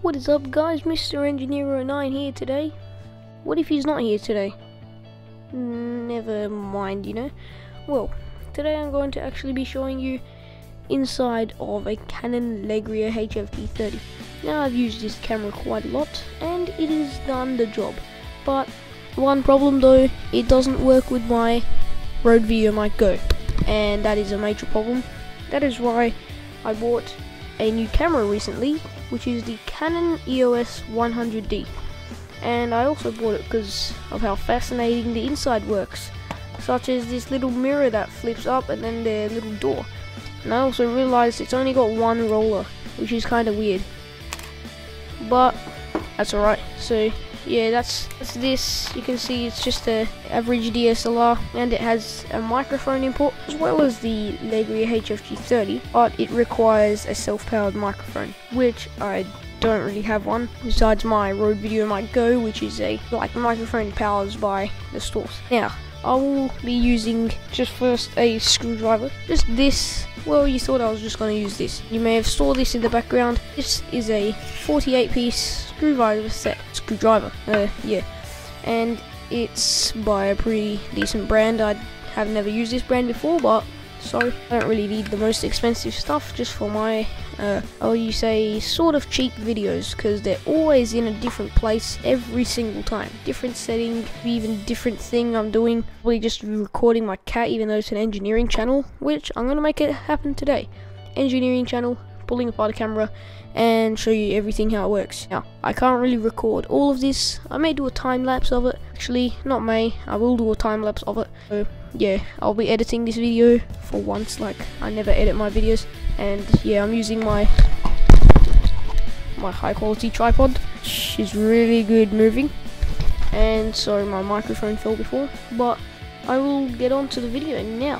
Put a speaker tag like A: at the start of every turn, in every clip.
A: What is up, guys? Mr. Engineer 09 here today. What if he's not here today? Never mind, you know. Well, today I'm going to actually be showing you inside of a Canon Legria HF-G30. Now, I've used this camera quite a lot and it has done the job, but one problem though, it doesn't work with my Rode Video Mic Go, and that is a major problem. That is why I bought a new camera recently, which is the Canon EOS 100D, and I also bought it because of how fascinating the inside works, such as this little mirror that flips up and then the little door. And I also realized it's only got one roller, which is kind of weird, but that's alright. So yeah, that's this. You can see it's just a average DSLR, and it has a microphone input as well as the Legria HF-G30, but it requires a self-powered microphone, which I don't really have one besides my Rode Video Mic Go, which is a microphone powered by the source. Now I will be using just first a screwdriver, just this. Well, you thought I was just going to use this. You may have saw this in the background. This is a 48-piece screwdriver, yeah, and it's by a pretty decent brand. I have never used this brand before, but so I don't really need the most expensive stuff just for my you say sort of cheap videos, because they're always in a different place every single time, different setting, even different thing I'm doing. Probably just recording my cat, even though it's an engineering channel, which I'm gonna make it happen today. Engineering channel, pulling apart a camera and show you everything how it works. Now, I can't really record all of this. I may do a time lapse of it. Actually, not may, I will do a time lapse of it. So yeah, I'll be editing this video for once. Like, I never edit my videos. And yeah, I'm using my high quality tripod, which is really good moving. And sorry, my microphone fell before, but I will get on to the video now.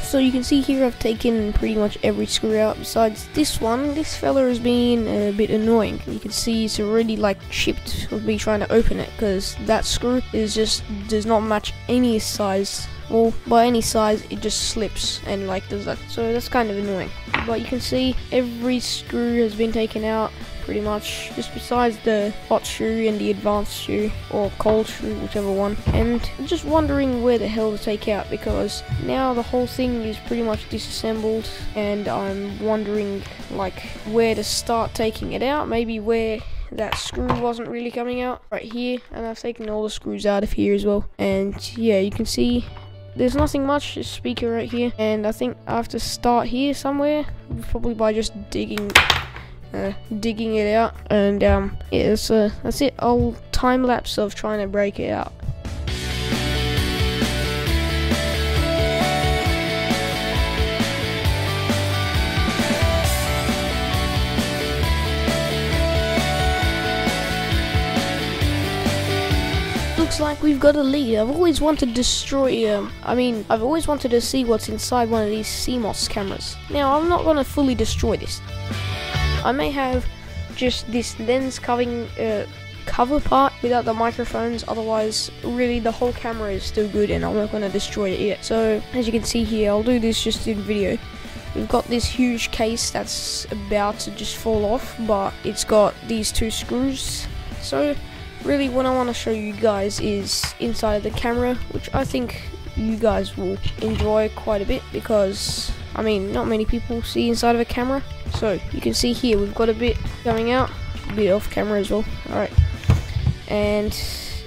A: So you can see here I've taken pretty much every screw out besides this one. This fella has been a bit annoying. You can see it's already like chipped with me trying to open it, because that screw is just does not match any size. Well, by any size it just slips and like does that. So that's kind of annoying. But you can see every screw has been taken out pretty much, just besides the hot screw and the advanced screw or cold screw, whichever one. And I'm just wondering where the hell to take out, because now the whole thing is pretty much disassembled and I'm wondering like where to start taking it out. Maybe where that screw wasn't really coming out, right here, and I've taken all the screws out of here as well. And yeah, you can see there's nothing much, just speaker right here, and I think I have to start here somewhere, probably by just digging it out. And yeah, that's it. I'll time lapse of trying to break it out. Looks like we've got a lead. I've always wanted to destroy I've always wanted to see what's inside one of these CMOS cameras. Now, I'm not going to fully destroy this. I may have just this lens covering cover part without the microphones, otherwise really the whole camera is still good and I'm not going to destroy it yet. So as you can see here, I'll do this just in video. We've got this huge case that's about to just fall off, but it's got these two screws. So really what I want to show you guys is inside of the camera, which I think you guys will enjoy quite a bit, because I mean, not many people see inside of a camera. So you can see here we've got a bit coming out, a bit off camera as well. Alright, and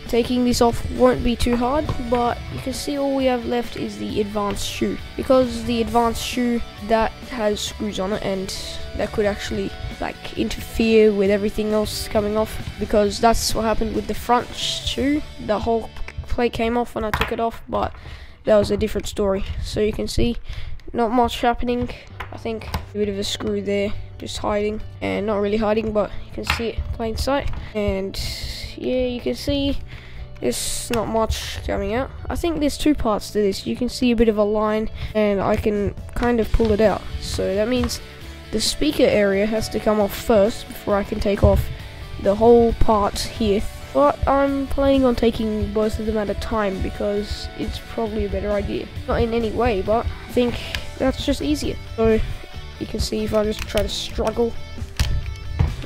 A: taking this off won't be too hard, but you can see all we have left is the advanced shoe, because the advanced shoe that has screws on it, and that could actually like interfere with everything else coming off, because that's what happened with the front shoe. The whole plate came off when I took it off, but that was a different story. So you can see not much happening. I think a bit of a screw there just hiding, and not really hiding, but you can see it plain sight. And yeah, you can see there's not much coming out. I think there's two parts to this. You can see a bit of a line, and I can kind of pull it out. So that means the speaker area has to come off first before I can take off the whole part here. But I'm planning on taking both of them at a time because it's probably a better idea. Not in any way, but I think that's just easier. So you can see if I just try to struggle.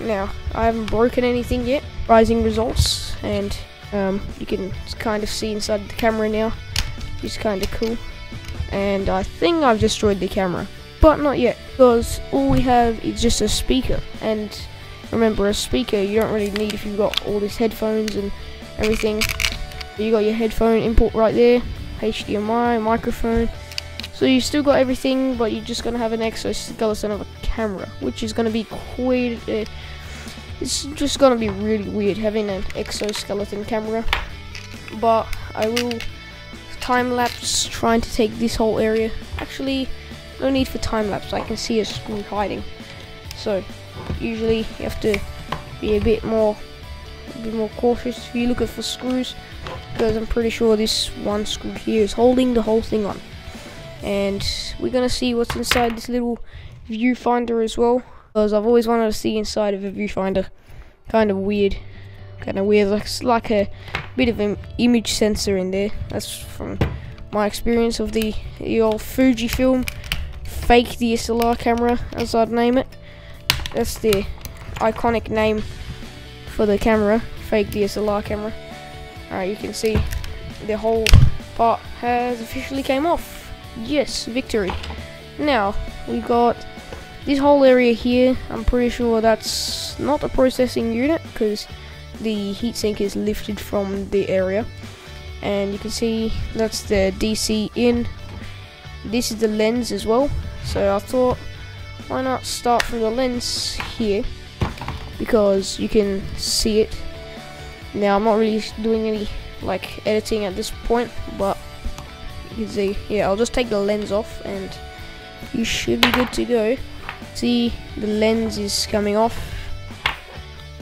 A: Now, I haven't broken anything yet. Rising results, and you can kind of see inside the camera now, which is kind of cool. And I think I've destroyed the camera, but not yet, because all we have is just a speaker. And remember, a speaker you don't really need if you've got all these headphones and everything. You got your headphone input right there, HDMI, microphone. So you still got everything, but you're just gonna have an exoskeleton of a camera, which is gonna be quite. It's just gonna be really weird having an exoskeleton camera. But I will time lapse trying to take this whole area. Actually, no need for time lapse. I can see a screw hiding. So usually you have to be a bit more cautious if you're looking for screws, because I'm pretty sure this one screw here is holding the whole thing on. And we're gonna see what's inside this little viewfinder as well, because I've always wanted to see inside of a viewfinder. Kind of weird, like a bit of an image sensor in there. That's from my experience of the old Fujifilm fake DSLR camera, as I'd name it. That's the iconic name for the camera, fake DSLR camera. Alright, you can see the whole part has officially came off. Yes, victory. Now, we got this whole area here. I'm pretty sure that's not a processing unit, because the heatsink is lifted from the area. And you can see that's the DC in. This is the lens as well. So I thought, why not start from the lens here, because you can see it. Now, I'm not really doing any like editing at this point, but you can see, yeah, I'll just take the lens off and you should be good to go. See, the lens is coming off,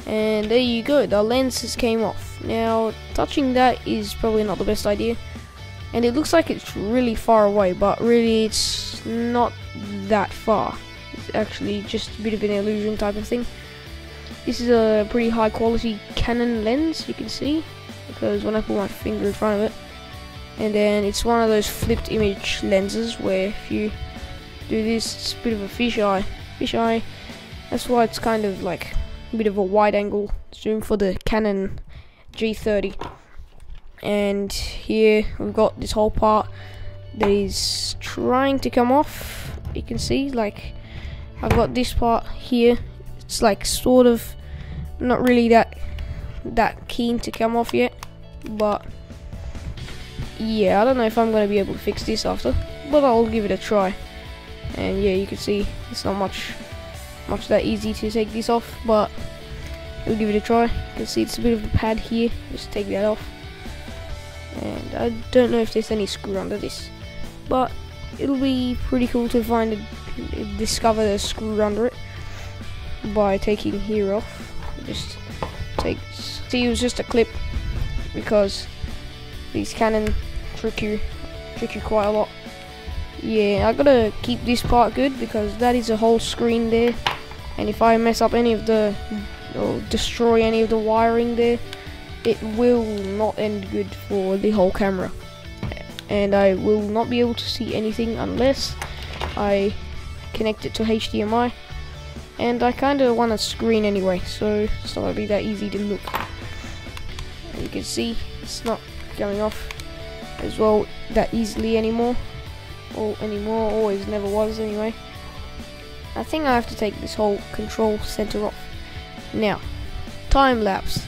A: and there you go, the lens has came off. Now, touching that is probably not the best idea, and it looks like it's really far away, but really it's not that far. It's actually just a bit of an illusion type of thing. This is a pretty high quality Canon lens, you can see, because when I put my finger in front of it, and then it's one of those flipped image lenses where if you do this, it's a bit of a fisheye. That's why it's kind of like a bit of a wide angle zoom for the Canon G30. And here we've got this whole part that is trying to come off. You can see, like, I've got this part here. It's like sort of not really that keen to come off yet, but yeah, I don't know if I'm gonna be able to fix this after, but I'll give it a try. And yeah, you can see it's not much that easy to take this off, but we'll give it a try. You can see it's a bit of a pad here, just take that off. And I don't know if there's any screw under this, but it'll be pretty cool to discover the screw under it by taking here off. See, it was just a clip, because these Canon trick you quite a lot. Yeah, I gotta keep this part good, because that is a whole screen there, and if I mess up any of the, or destroy any of the wiring there, it will not end good for the whole camera, and I will not be able to see anything unless I connect it to HDMI, and I kinda want a screen anyway, so it's not gonna be that easy to look. And you can see it's not coming off as well that easily anymore. Always never was anyway. I think I have to take this whole control center off. Now, time lapse.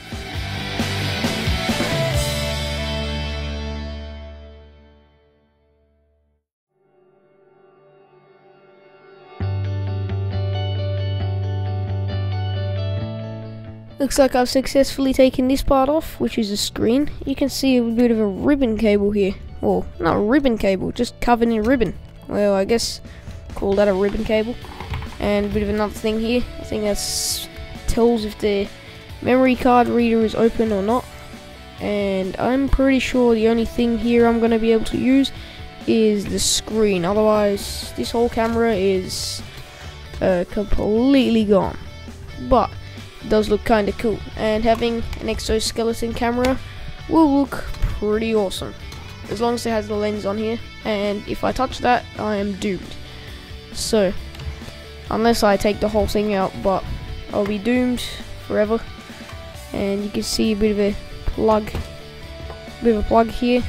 A: Looks like I've successfully taken this part off, which is the screen. You can see a bit of a ribbon cable here. Well, not a ribbon cable, just covered in ribbon. Well, I guess call that a ribbon cable. And a bit of another thing here. I think that tells if the memory card reader is open or not. and I'm pretty sure the only thing here I'm going to be able to use is the screen. Otherwise this whole camera is completely gone, but it does look kind of cool, and having an exoskeleton camera will look pretty awesome as long as it has the lens on here, and if I touch that I am doomed. So unless I take the whole thing out, but I'll be doomed forever. And you can see a bit of a plug here,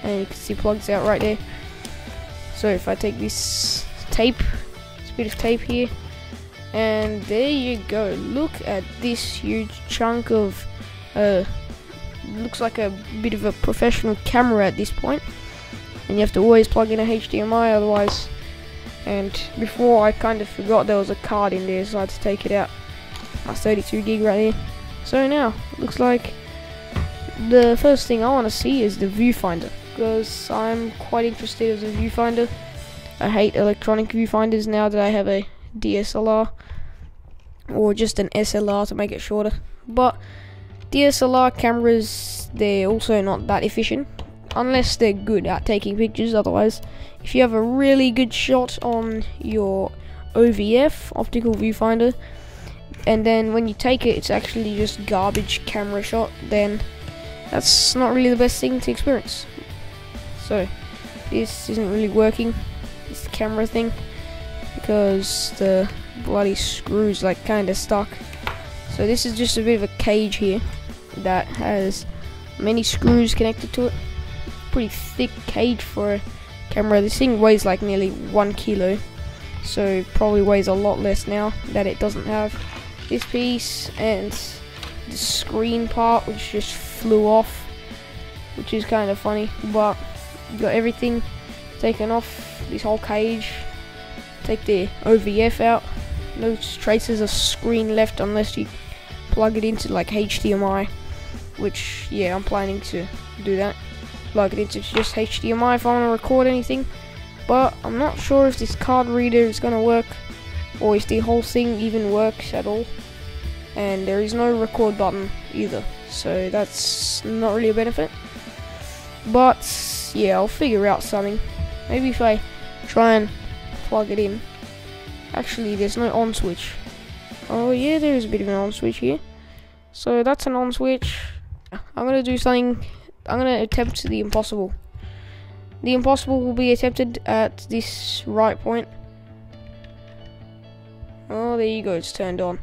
A: and you can see plugs out right there. So if I take this tape, this bit of tape here, and there you go. Look at this huge chunk of looks like a bit of a professional camera at this point, and you have to always plug in a HDMI otherwise. And before I kind of forgot there was a card in there, so I had to take it out. My 32 gig right there. So now looks like the first thing I want to see is the viewfinder, because I'm quite interested as a viewfinder. I hate electronic viewfinders now that I have a DSLR, or just an SLR to make it shorter. But DSLR cameras, they're also not that efficient unless they're good at taking pictures. Otherwise, if you have a really good shot on your OVF, optical viewfinder, and then when you take it it's actually just garbage camera shot, then that's not really the best thing to experience. So this isn't really working, this camera thing, because the bloody screws like kinda stuck. So this is just a bit of a cage here that has many screws connected to it. Pretty thick cage for a camera. This thing weighs like nearly 1 kilo, so probably weighs a lot less now that it doesn't have this piece and the screen part, which just flew off, which is kind of funny. But you got everything taken off this whole cage. Take the OVF out, no traces of screen left unless you plug it into like HDMI, which yeah, I'm planning to do that. Plug it into just HDMI if I want to record anything, but I'm not sure if this card reader is going to work, or if the whole thing even works at all. And there is no record button either, so that's not really a benefit. But yeah, I'll figure out something. Maybe if I try and plug it in. Actually, there's no on switch. Oh yeah, there is a bit of an on switch here. So that's an on switch. I'm gonna do something. I'm gonna attempt the impossible. The impossible will be attempted at this right point. Oh, there you go, it's turned on.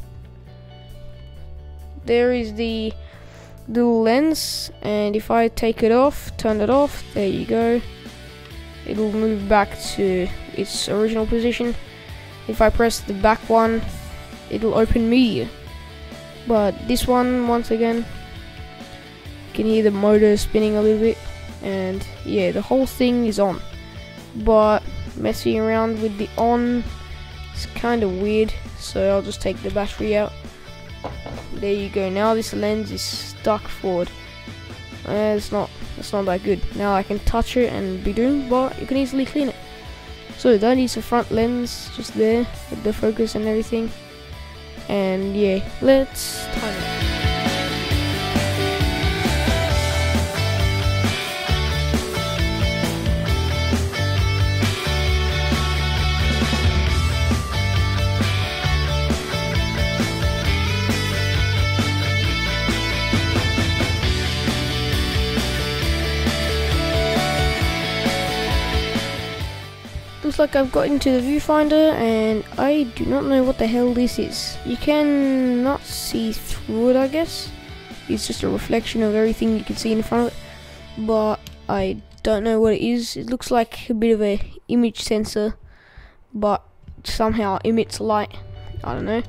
A: There is the dual lens, and if I take it off, turn it off, there you go. It'll move back to its original position. If I press the back one, it'll open media. But this one, once again, you can hear the motor spinning a little bit, and yeah, the whole thing is on. But messing around with the on is kind of weird, so I'll just take the battery out. There you go. Now this lens is stuck forward. It's not that good. Now I can touch it and be doomed, but you can easily clean it. So that is the front lens, just there with the focus and everything. And yeah, let's time it. Looks like I've got into the viewfinder, and I do not know what the hell this is. You can not see through it, I guess. It's just a reflection of everything you can see in front of it, but I don't know what it is. It looks like a bit of a image sensor, but somehow emits light. I don't know,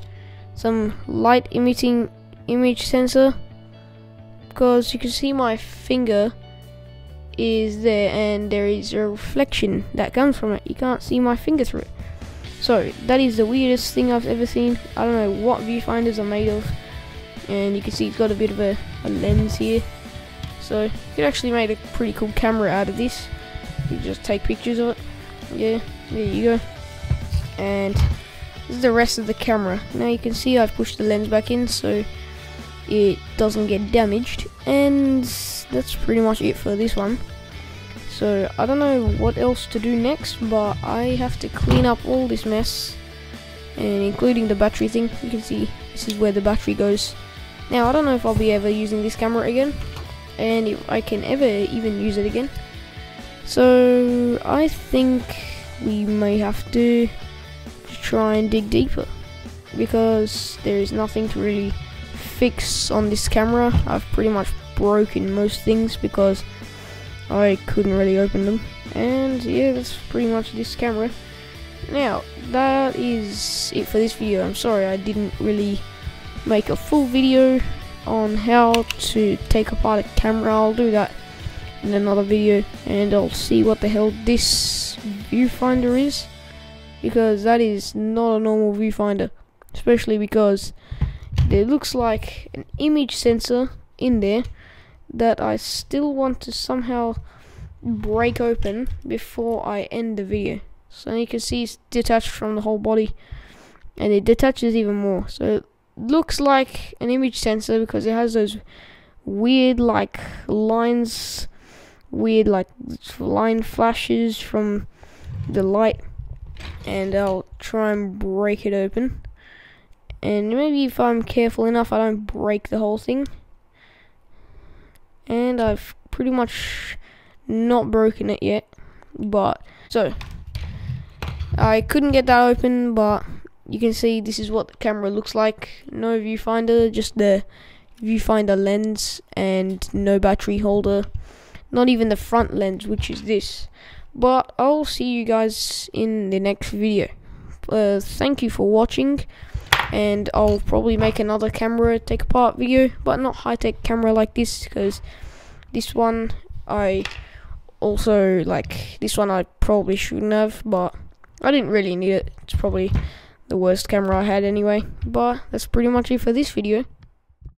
A: some light emitting image sensor, because you can see my finger is there, and there is a reflection that comes from it. You can't see my finger through it. So that is the weirdest thing I've ever seen. I don't know what viewfinders are made of, and you can see it's got a bit of a lens here, so you could actually make a pretty cool camera out of this. You just take pictures of it. Yeah, there you go. And this is the rest of the camera. Now you can see I've pushed the lens back in, so it doesn't get damaged. And that's pretty much it for this one. So I don't know what else to do next, but I have to clean up all this mess, and including the battery thing. You can see this is where the battery goes. Now I don't know if I'll be ever using this camera again, and if I can ever even use it again. So I think we may have to try and dig deeper, because there is nothing to really fix on this camera. I've pretty much broken most things because I couldn't really open them. And yeah, that's pretty much this camera. Now that is it for this video. I'm sorry I didn't really make a full video on how to take apart a camera. I'll do that in another video, and I'll see what the hell this viewfinder is, because that is not a normal viewfinder, especially because there looks like an image sensor in there that I still want to somehow break open before I end the video. So you can see it's detached from the whole body, and it detaches even more. So it looks like an image sensor because it has those weird like lines, weird like line flashes from the light. And I'll try and break it open, and maybe if I'm careful enough I don't break the whole thing. And I've pretty much not broken it yet, but so I couldn't get that open, but you can see this is what the camera looks like. No viewfinder, just the viewfinder lens, and no battery holder, not even the front lens, which is this. But I'll see you guys in the next video. Thank you for watching, and I'll probably make another camera take apart video, but not high-tech camera like this, because this one I also like. This one I probably shouldn't have, but I didn't really need it. It's probably the worst camera I had anyway. But that's pretty much it for this video.